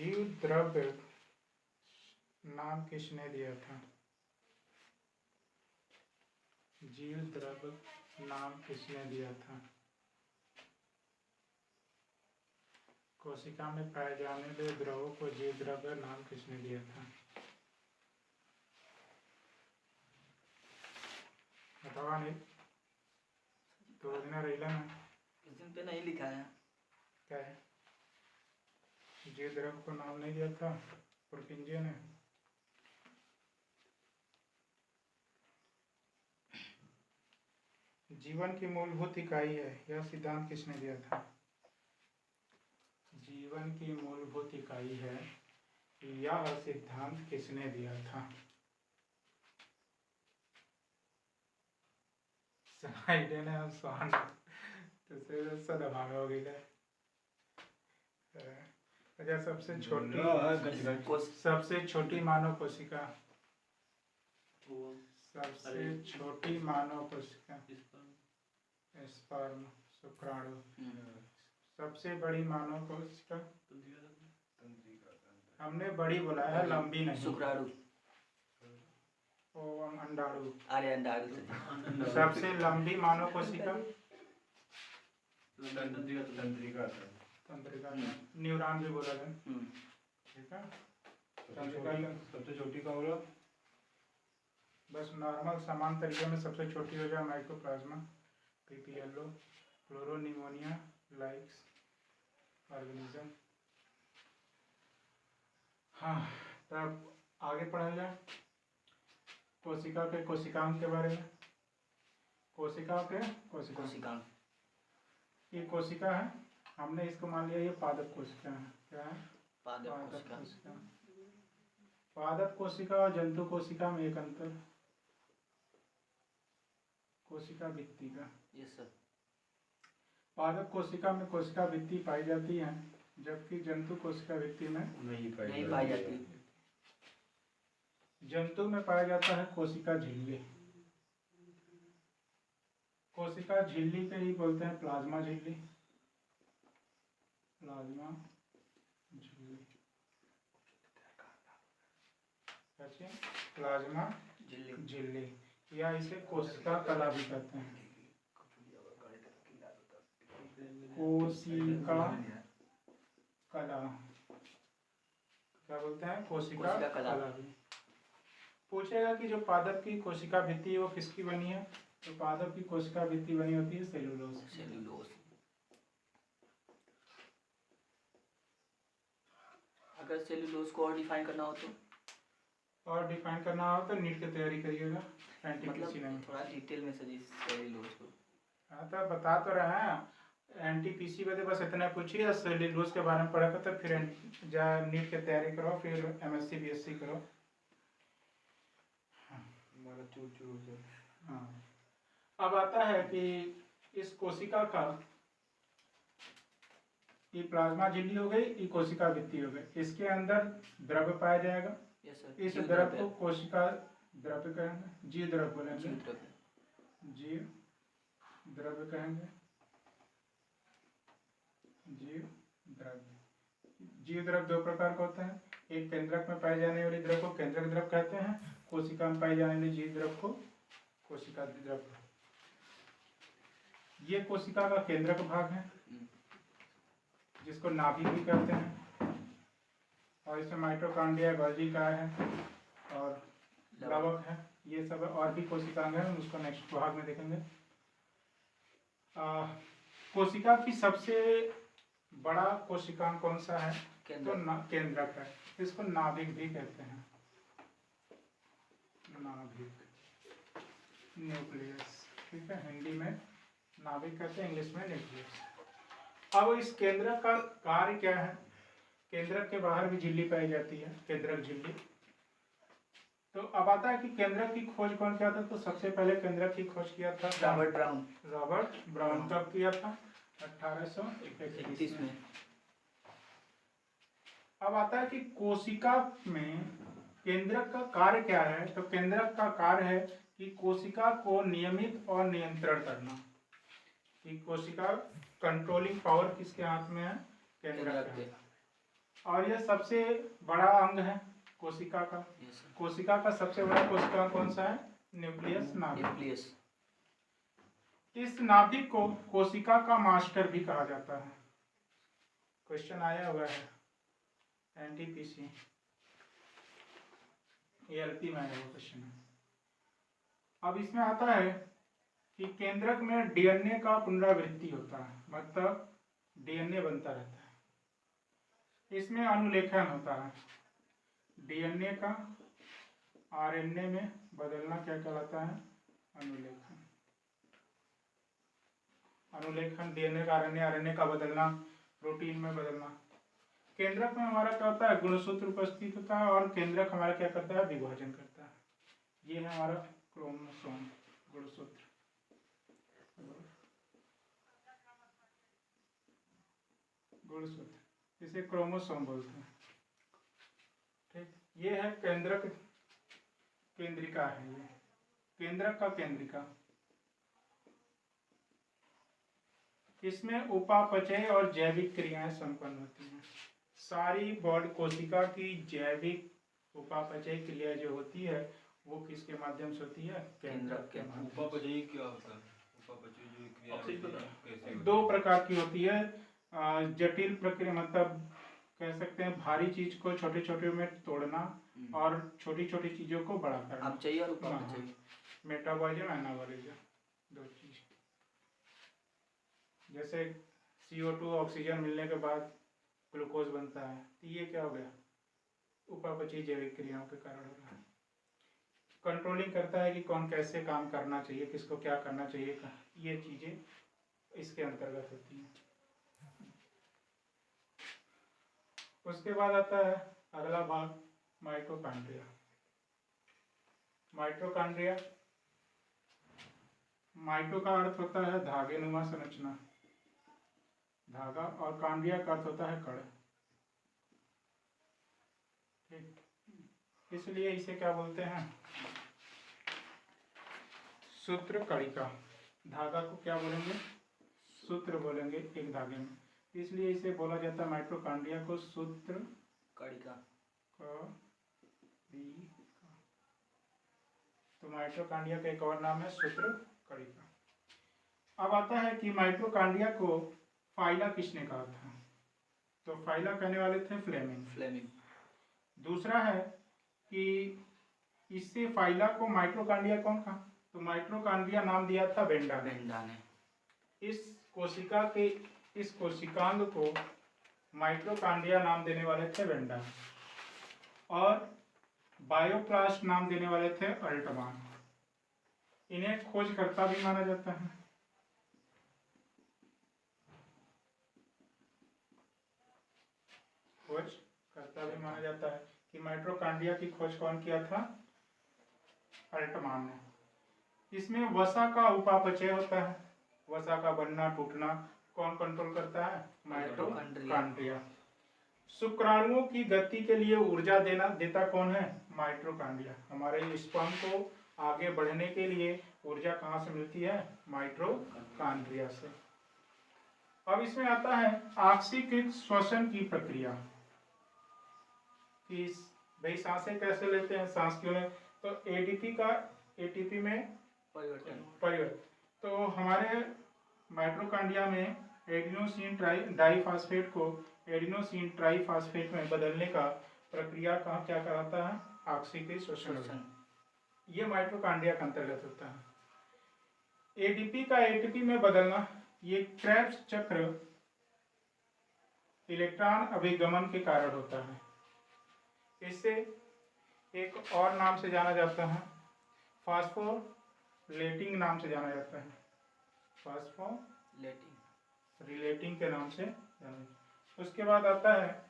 जीव द्रव्य नाम किसने दिया था? जीव द्रव्य नाम किसने दिया था? कोशिका में पाए जाने वाले द्रवों को जीव द्रव्य नाम किसने दिया था? बतावा नहीं तो दिन रहीला ना इस दिन पे नहीं लिखा है। क्या है? जीव द्रव्य को नाम नहीं दिया था पुरकिंजे ने। जीवन की मूलभूत इकाई है, यह सिद्धांत किसने दिया था? जीवन की मूलभूत इकाई है, यह सिद्धांत किसने दिया था? ने हम स्वान तो सदभाव हो गई है। अच्छा, सबसे छोटी मानव कोशिका, सबसे छोटी मानव कोशिका स्पर्म, शुक्राणु। सबसे बड़ी मानव कोशिका हमने बड़ी बोला है, लंबी नहीं। शुक्राणु, अंडाणु। अरे अंडाणु। सबसे लंबी मानव कोशिका तंत्रिका। न्यूरॉन भी बोला है। ठीक है। सबसे छोटी का बोला, बस नॉर्मल सामान्य तरीके में सबसे छोटी हो जाए माइक्रोप्लाज्मा, पीपीएलओ, क्लोरोनिमोनिया लाइक्स ऑर्गेनिज्म। हाँ, तब आगे पढ़ा जाए कोशिका के कोशिकांग के बारे में। कोशिका के कोशिकांग, ये कोशिका है, हमने इसको मान लिया ये पादप कोशिका है। क्या है? पादप कोशिका। पादप कोशिका और जंतु कोशिका में एक अंतर, कोशिका भित्ति का। Yes sir. पादप कोशिका में कोशिका भित्ति पाई जाती है, जबकि जंतु कोशिका भित्ति में नहीं पाई जाती। जंतु में पाया जाता है कोशिका झिल्ली। कोशिका झिल्ली पे ही बोलते हैं प्लाज्मा झिल्ली। प्लाज्मा झिल्ली, प्लाज्मा झिल्ली, या इसे कोशिका कला भी कहते हैं। कोशिका कला क्या बोलते हैं? कोशिका कला भी। पूछेगा कि जो पादप की कोशिका भित्ति है वो किसकी बनी है, तो पादप की कोशिका भित्ति बनी होती है सेलुलोज। अगर सेलुलोज को और डिफाइन करना हो तो नीट की तैयारी करिएगा, एनटीपीसी में थोड़ा डिटेल में सेलुलोज को। हाँ, तो बता तो रहे हैं, एनटीपीसी में बस इतना पूछिए, सेलुलोज के बारे में पढ़ेगा तो फिर नीट की तैयारी करो, फिर एमएससी बीएससी करो। हाँ, अब आता है कि इस कोशिका का, ये प्लाज्मा झिल्ली हो गई, ये कोशिका भित्ति हो गई, इसके अंदर द्रव्य पाया जाएगा। इस द्रव्य को कोशिका द्रव्य कहेंगे, जीव द्रव्य बोलेंगे, जीव द्रव्य कहेंगे। जीव द्रव्य दो प्रकार का होता है, एक केंद्रक में पाए जाने वाले द्रव्य को केंद्रक द्रव्य कहते हैं, कोशिका में पाए जाने वाले जीव द्रव्य को कोशिका द्रव्य। ये कोशिका का केंद्रक भाग है जिसको नाभिक भी कहते हैं, और इसमें माइटोकॉन्ड्रिया, गोल्गी कार है और लवक है, ये सब और भी कोशिकांग हैं, उसको नेक्स्ट भाग में देखेंगे। कोशिका की सबसे बड़ा कोशिकांग कौन सा है? तो केंद्रक है, इसको नाभिक भी कहते हैं। नाभिक, न्यूक्लियस, ठीक है, हिंदी में नाभिक कहते हैं, इंग्लिश में न्यूक्लियस। अब इस केंद्रक का कार्य क्या है? केंद्रक के बाहर भी झिल्ली पाई जाती है, केंद्रक झिल्ली। तो अब आता है कि केंद्रक की खोज कौन किया था? तो सबसे पहले केंद्रक की खोज किया था रॉबर्ट ब्राउन। कब किया था? 1831 में। अब आता है कि कोशिका में केंद्रक का कार्य क्या है? तो केंद्रक का कार्य है कि कोशिका को नियमित और नियंत्रण करना। कि कोशिका कंट्रोलिंग पावर किसके हाथ में है? केंद्रक के। और यह सबसे बड़ा अंग है कोशिका का। Yes sir. कोशिका का सबसे बड़ा कोशिका कौन सा है? न्यूक्लियस, नाभिक। न्यूक्लियस। इस नाभिक को कोशिका का मास्टर भी कहा जाता है। क्वेश्चन आया हुआ है एनटीपीसी, एलपी में आया हुआ क्वेश्चन है। अब इसमें आता है कि केंद्रक में डीएनए का पुनरावृत्ति होता है, मतलब डीएनए बनता रहता है। इसमें अनुलेखन होता है। डीएनए का आरएनए में बदलना क्या कहलाता है? अनुलेखन। अनुलेखन डीएनए का आरएनए, आरएनए का बदलना, प्रोटीन में बदलना। केंद्रक में हमारा क्या होता है? गुणसूत्र उपस्थित होता है और केंद्रक हमारा क्या करता है? विभाजन करता है। ये है हमारा क्रोमोसोम, गुणसूत्र। गुणसूत्र इसे क्रोमोसोम बोलते हैं। ठीक, ये है केंद्रक, केंद्रिका है ये, केंद्रक का केंद्रिका। इसमें उपापचय और जैविक क्रियाएं संपन्न होती हैं। सारी बॉडी कोशिका की जैविक उपापचय क्रिया जो होती है वो किसके माध्यम से होती है? केंद्रक के माध्यम से। उपापचय क्या होता है? उपापचय जो क्रिया होती है कैसे होती है? दो प्रकार की होती है। जटिल प्रक्रिया, मतलब कह सकते हैं भारी चीज को छोटे छोटे में तोड़ना और छोटी छोटी चीजों को बड़ा करना। अपचयी और उपापचयी। मेटाबॉलिज्म, एनाबॉलिज्म, दो चीज। जैसे CO2 ऑक्सीजन मिलने के बाद ग्लूकोज बनता है, तो ये क्या हो गया? उपापचयी जैविक क्रियाओं के कारण हो रहा है। कंट्रोलिंग करता है कि कौन कैसे काम करना चाहिए, किसको क्या करना चाहिए, ये चीजें इसके अंतर्गत होती हैं। उसके बाद आता है अगला भाग, माइटोकॉन्ड्रिया। माइटोकॉन्ड्रिया, माइटो का अर्थ होता है धागेनुमा संरचना, धागा, और कॉन्ड्रिया का अर्थ होता है कण। ठीक, इसलिए इसे क्या बोलते हैं? सूत्र कणिका। धागा को क्या बोलेंगे? सूत्र बोलेंगे एक धागे में, इसलिए इसे बोला जाता है माइटोकॉन्ड्रिया को सूत्र कणिका। तो माइटोकॉन्ड्रिया का एक और नाम है सूत्र कणिका। अब आता है कि माइटोकॉन्ड्रिया को फाइला किसने कहा था? तो फाइला कहने वाले थे फ्लेमिंग। दूसरा है कि इससे फाइला को माइटोकॉन्ड्रिया कौन कहा? तो माइटोकॉन्ड्रिया नाम दिया था वेंडा ने। इस कोशिका के, इस कोशिकांग को माइटोकॉन्ड्रिया नाम देने वाले थे वेंडा, और बायोप्लास्ट नाम देने वाले थे अल्टमान। इन्हें खोजकर्ता भी माना जाता है। खोजकर्ता भी माना जाता है कि माइटोकॉन्ड्रिया की खोज कौन किया था? अल्टमान ने। इसमें वसा का उपापचय होता है, वसा का बनना टूटना कौन कंट्रोल करता है? माइटोकॉन्ड्रिया। शुक्राणुओं की गति के लिए ऊर्जा देता कौन है? माइटोकॉन्ड्रिया। हमारे स्पर्म को आगे बढ़ने के लिए ऊर्जा कहाँ से मिलती है? माइटोकॉन्ड्रिया से। अब इसमें आता है ऑक्सीकृत श्वसन की प्रक्रिया, कि भाई सांसें कैसे लेते हैं, सांस क्यों लें? तो एडीपी का एटीपी में परिवर्तन। तो हमारे माइटोकॉन्ड्रिया में एडिनोसिन डाइफॉस्फेट को एडिनोसिन ट्राइफॉस्फेट में बदलने का प्रक्रिया का क्या कहलाता है? ऑक्सीकृत श्वसन। ये माइटोकॉन्ड्रिया के अंतर्गत होता है। एडीपी का एटीपी में बदलना, ये क्रेब्स चक्र इलेक्ट्रॉन अभिगमन के कारण होता है। इसे एक और नाम से जाना जाता है, फास्फोरिलेटिंग नाम से जाना जाता है। फास्फोरिलेटिंग के नाम से जाना जाता है। उसके बाद आता है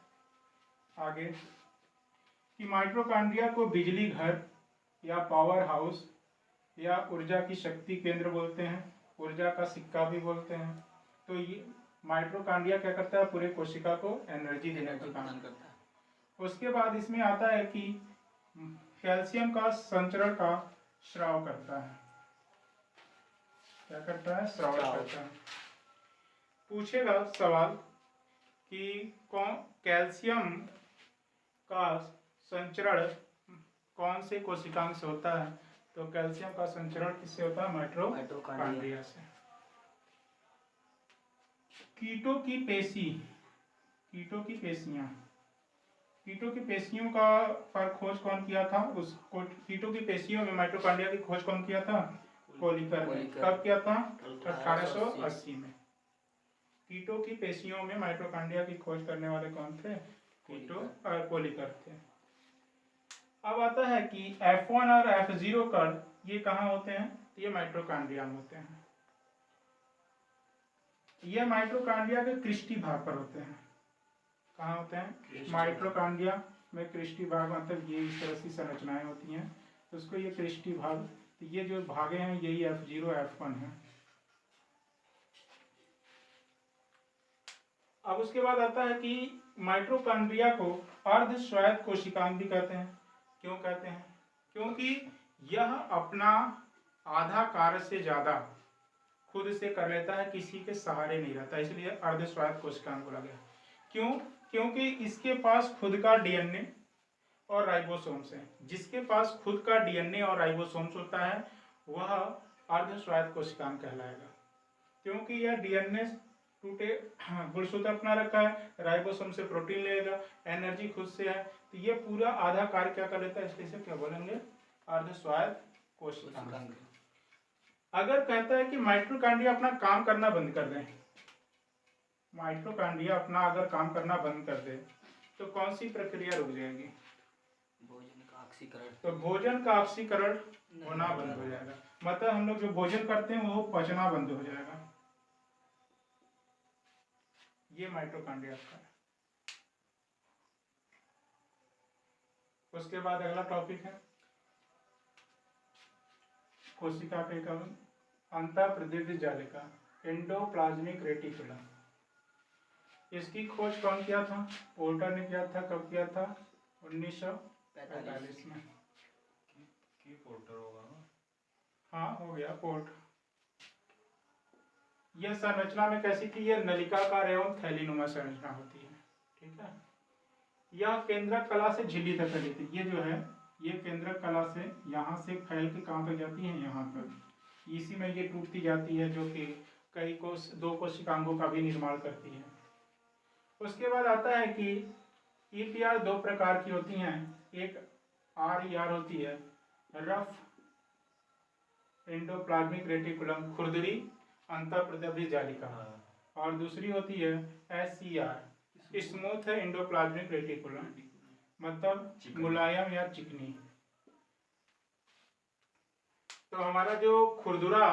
आगे कि माइटोकॉन्ड्रिया को बिजली घर या पावर हाउस या ऊर्जा की शक्ति केंद्र बोलते हैं, ऊर्जा का सिक्का भी बोलते हैं। तो ये माइटोकॉन्ड्रिया क्या करता है? पूरे कोशिका को एनर्जी देने का काम करता है। उसके बाद इसमें आता है कि कैल्शियम का संचरण का स्राव करता है। क्या करता है? स्राव करता है। पूछेगा सवाल कि कैल्शियम का संचरण कौन से कोशिकांग से होता है? तो कैल्शियम का संचरण किससे होता है? माइटोकॉन्ड्रिया से। कीटों की पेशियों का पर खोज कौन किया था? उसको कीटों की पेशियों में माइटोकॉन्ड्रिया की खोज कौन किया था? कोलिकर ने। कब किया था? 1880 में। कीटों की पेशियों में माइटोकॉन्ड्रिया की खोज करने वाले कौन थे? कोलिकर थे। अब आता है कि F1 और F0 कण ये कहाँ होते हैं? ये माइटोकॉन्ड्रिया में होते हैं। ये माइटोकॉन्ड्रिया के क्रिस्टी भाग पर होते हैं। कहाँ होते हैं? माइटोकॉन्ड्रिया में क्रिस्टी भाग, मतलब ये इस तरह की संरचनाएं होती हैं, तो उसको ये क्रिस्टी भाग, तो ये जो भागे हैं यही F0 F1 है। अब उसके बाद आता है कि माइटोकॉन्ड्रिया को अर्ध स्वायत्त कोशिकांग भी कहते हैं। क्यों कहते हैं? क्योंकि यह अपना आधा कार्य से ज्यादा खुद से कर लेता है, किसी के सहारे नहीं रहता, इसलिए अर्ध स्वायत्त कोशिकांग बोला गया। क्यों? क्योंकि इसके पास खुद का डीएनए और राइबोसोम्स है। जिसके पास खुद का डीएनए और राइबोसोम्स होता है वह अर्ध स्वायत्त कोशिकांग कहलाएगा। क्योंकि यह डीएनए टूटे गुणसूत्र अपना रखा है, राइबोसोम से प्रोटीन लेगा, एनर्जी खुद से है, तो ये पूरा आधा कार्य क्या कर लेता है, इसलिए इसे क्या बोलेंगे? अर्ध स्वायत्त कोशिकांग। अगर कहता है कि माइटोकॉन्ड्रिया अपना काम करना बंद कर दें, माइटोकॉन्ड्रिया अपना अगर काम करना बंद कर दे तो कौन सी प्रक्रिया रुक जाएगी? भोजन का ऑक्सीकरण। तो भोजन का ऑक्सीकरण होना बंद हो जाएगा, मतलब हम लोग जो भोजन करते हैं वो पचना बंद हो जाएगा। ये माइटोकॉन्ड्रिया का है। उसके बाद अगला टॉपिक है कोशिका के कवन अंतःप्रद्युति जालिका, एंडोप्लाज्मिक रेटिकुलम। इसकी खोज कौन किया था? पोर्टर ने किया था। कब किया था? 1945 में। की पोर्टर होगा ना? हाँ हो गया पोर्ट। यह संरचना में कैसी थी? यह नलिकाकार एवं थैलीनुमा संरचना होती है। ठीक है। यह केंद्रक कला से झिल्ली तक फैली थी। ये जो है ये केंद्रक कला से यहाँ से फैल के कहाँ तक जाती है? यहाँ तक। इसी में ये टूटती जाती है, जो कि कई दो कोशिकांगों का भी निर्माण करती है। उसके बाद आता है कि ईपीआर दो प्रकार की होती हैं। एक RER होती है, रफ एंडोप्लाज्मिक रेटिकुलम, खुरदरी अंतःप्रद्युति जालिका, और दूसरी होती है SER, स्मूथ एंडोप्लाज्मिक रेटिकुलम, मतलब मुलायम या चिकनी। तो हमारा जो खुरदुरा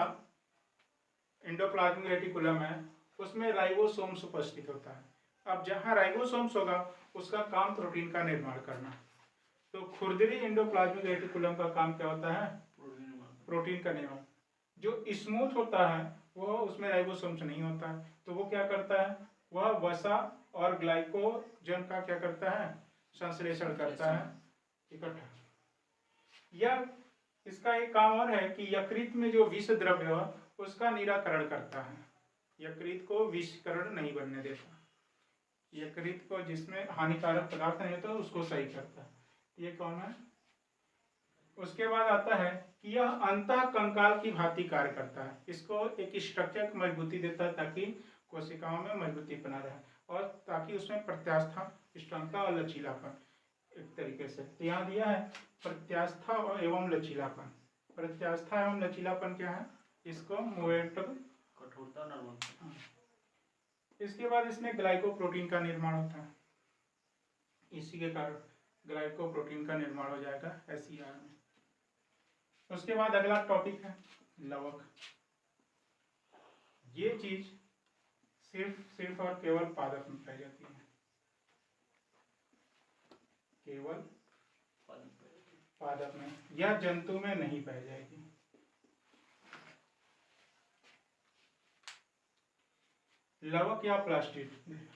एंडोप्लाज्मिक रेटिकुलम है उसमें राइबोसोम्स उपस्थित होता है। अब जहाँ राइबोसोम्स होगा उसका काम प्रोटीन का निर्माण करना। तो खुरदरी एंडोप्लाज्मिक रेटिकुलम का काम क्या होता है? प्रोटीन का निर्माण। जो स्मूथ होता है वो उसमें राइबोसोम्स नहीं होता है, तो वो क्या करता है? वह वसा और ग्लाइकोजन का क्या करता है? संश्लेषण करता है इकट्ठा। यह इसका एक काम और है कि यकृत में जो विष द्रव्य है उसका निराकरण करता है। यकृत को विषकरण नहीं बनने देता। यकृत को जिसमें हानिकारक पदार्थ नहीं होता उसको सही करता है। ये कौन है? उसके बाद आता है कि यह अंतः कंकाल की भांति कार्य करता है। इसको एक स्ट्रक्चर की मजबूती देता है ताकि कोशिकाओं में मजबूती बना रहे और ताकि उसमें प्रत्यास्था, स्ट्रंगता और लचीलापन एक तरीके से। तो यहाँ दिया है प्रत्यास्था एवं लचीलापन। प्रत्यास्था एवं लचीलापन क्या है? इसको मूवमेंट, कठोरता, नरमता। इसके बाद इसमें ग्लाइकोप्रोटीन का निर्माण होता है। इसी के कारण ग्लाइकोप्रोटीन का निर्माण हो जाएगा SER में। उसके बाद अगला टॉपिक है लवक। ये चीज सिर्फ और केवल पादप में पाई जाती है, केवल पादप में, यह जंतु में नहीं पाई जाएगी। लवक या प्लास्टिड,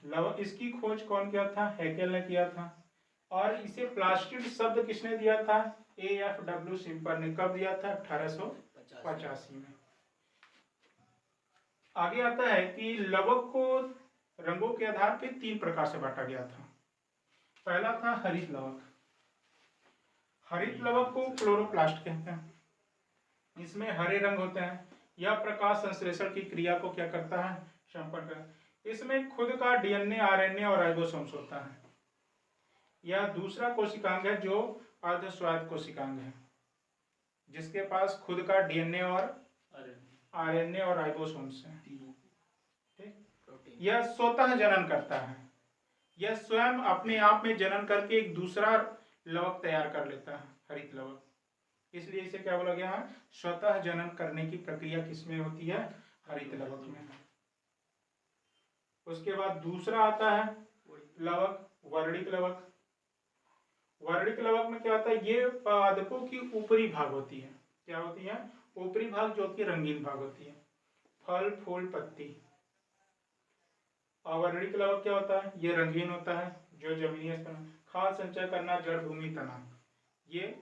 लवक इसकी खोज कौन किया था? हैकेल ने किया था। और इसे प्लास्टिड शब्द किसने दिया था? AFW सिम्पर ने। कब दिया था? 1885 में। आगे आता है कि लवक को रंगों के आधार पे 3 प्रकार से बांटा गया था। पहला था हरित लवक। हरित लवक को क्लोरोप्लास्ट कहते हैं। इसमें हरे रंग होते हैं। यह प्रकाश संश्लेषण की क्रिया को क्या करता है, संपर्क। इसमें खुद का डीएनए, आरएनए और राइबोसोम्स होता है। यह दूसरा कोशिकांग है जो अर्धस्वायत्त कोशिकांग है, जिसके पास खुद का डीएनए और आरएनए और राइबोसोम्स है। ठीक, यह स्वतः जनन करता है। यह स्वयं अपने आप में जनन करके एक दूसरा लवक तैयार कर लेता है, हरित लवक। इसलिए इसे क्या बोला गया है, स्वतः जनन करने की प्रक्रिया किसमें होती है, हरित लवक में। उसके बाद दूसरा आता है लवक, वर्णिक लवक। वर्णिक लवक में क्या होता है, ये पादपों की ऊपरी भाग होती है। क्या होती है, ऊपरी भाग, जो कि रंगीन भाग होती है, फल, फूल, पत्ती। अवर्णिक लवक क्या होता है, ये रंगीन होता है, जो जमीनी स्तर, खाद संचय करना, जड़ भूमि तना, ये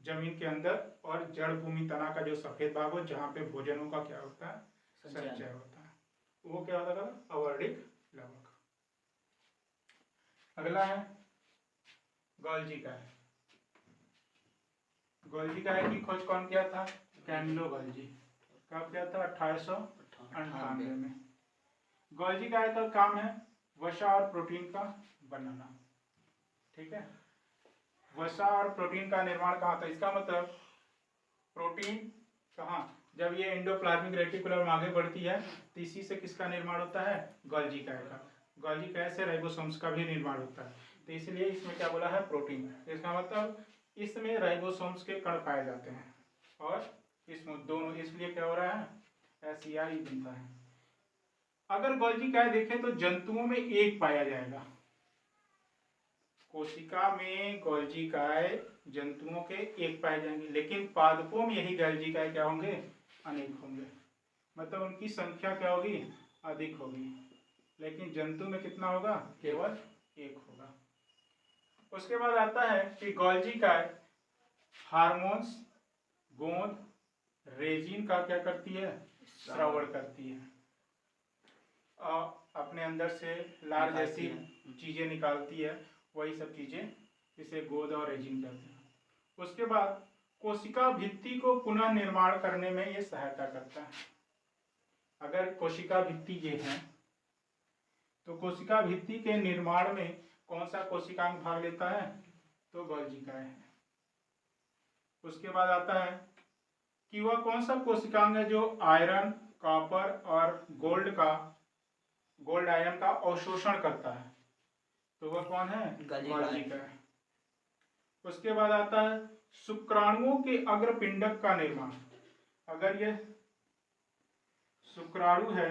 जमीन के अंदर, और जड़ भूमि तना का जो सफेद भाग हो जहाँ पे भोजनों का क्या होता है, संचय होता है, वो क्या होता है, अवर्णिक लवक। अगला है गोल्जी काय। गोल्जी काय की खोज कौन किया था, कैमिलो गोल्जी। कब किया था, 1898 में। गोल्जी काय का काम है वसा और प्रोटीन का बनाना। ठीक है, वसा और प्रोटीन का निर्माण कहाँ था, इसका मतलब प्रोटीन कहाँ, जब ये एंडोप्लाज्मिक रेटिकुलम में आगे बढ़ती है तो इसी से किसका निर्माण होता है, गोल्जी काय का। गोल्जी काय से राइबोसोम्स का भी निर्माण होता है, तो इसलिए इसमें क्या बोला है, प्रोटीन। इसका मतलब इसमें राइबोसोम्स के कण पाए जाते हैं, और इसमें दोनों, इसलिए क्या हो रहा है, SEI बनता है। अगर गोल्जी काय देखें तो जंतुओं में एक पाया जाएगा, कोशिका में गोल्जी काय जंतुओं के एक पाए जाएंगे, लेकिन पादपों में यही गोल्जी काय क्या होंगे, अनेक होंगे। मतलब उनकी संख्या क्या होगी, अधिक होगी, लेकिन जंतु में कितना होगा, केवल एक होगा। उसके बाद आता है कि गोल्जी काय हार्मोन्स, गोंद, रेजिन का क्या करती है, श्रवण करती है, और अपने अंदर से लार जैसी चीजें निकालती है, वही सब चीजें इसे गोंद और रेजिन कहते हैं। उसके बाद कोशिका भित्ति को पुनः निर्माण करने में ये सहायता करता है। अगर कोशिका भित्ति ये है तो कोशिका भित्ति के निर्माण में कौन सा कोशिकांग भाग लेता है, तो गोल्जी काय है। उसके बाद आता है कि वह कौन सा कोशिकांग है जो आयरन, कॉपर और गोल्ड आयन का अवशोषण करता है, तो वह कौन है, गोल्जी काय। उसके बाद आता है शुक्राणुओं के अग्रपिंडक का निर्माण। अगर यह शुक्राणु है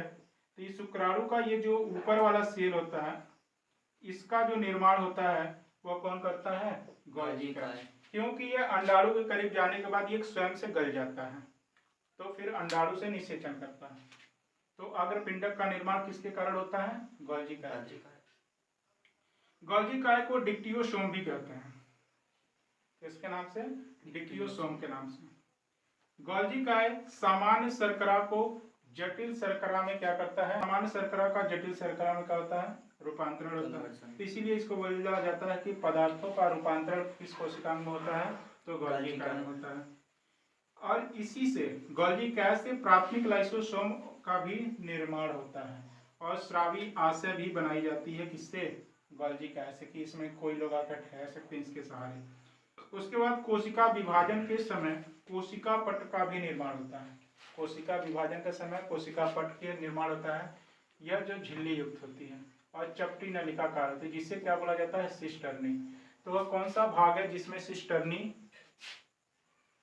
तो इस शुक्राणु का ये जो ऊपर वाला सेल होता है, इसका जो निर्माण होता है वह कौन करता है, गोल्जी काय। क्योंकि ये अंडाणु के करीब जाने के बाद ये स्वयं से गल जाता है, तो फिर अंडाणु से निषेचन करता है। तो अग्रपिंडक का निर्माण किसके कारण होता है, गोल्जी काय। गोल्जी काय को डिक्टियोसोम भी कहते हैं। किसके नाम से, डिक्टियोसोम के नाम से। गोल्जी काय सामान्य शर्करा को जटिल शर्करा में क्या करता है, सामान्य शर्करा का जटिल शर्करा में क्या होता है, रूपांतरण होता है। इसीलिए इसको बोला जाता है कि पदार्थों का रूपांतरण किस कोशिकांग में होता है, तो गोल्जी काय में होता है। और इसी से गोल्जी काय से प्राथमिक लाइसोसोम का भी निर्माण होता है, और स्रावी आशय भी बनाई जाती है, किससे, गोल्जी काय से, कि इसमें कोई लोग आकर ठहर सकते हैं इसके सहारे। उसके बाद कोशिका विभाजन के समय कोशिका पट का भी निर्माण होता है। कोशिका विभाजन के समय कोशिका पट के निर्माण होता है। यह जो झिल्ली युक्त होती है और चपटी नलिकाकार होती है, जिससे क्या बोला जाता है, सिस्टर्नी। तो वह कौन सा भाग है जिसमें सिस्टर्नी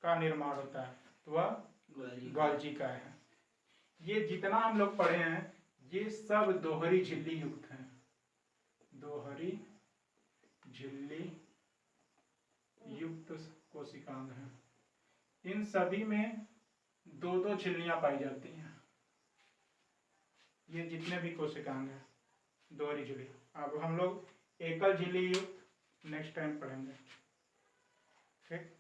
का निर्माण होता है, तो वह गोल्जी काय है। ये जितना हम लोग पढ़े हैं ये सब दोहरी झिल्ली युक्त है, दोहरी झिल्ली युक्त कोशिकांग है। इन सभी में दो दो झिल्लियां पाई जाती हैं। ये जितने भी कोशिकांग हैं दोहरी झिल्ली। अब हम लोग एकल झिल्ली युक्त नेक्स्ट टाइम पढ़ेंगे। ठीक।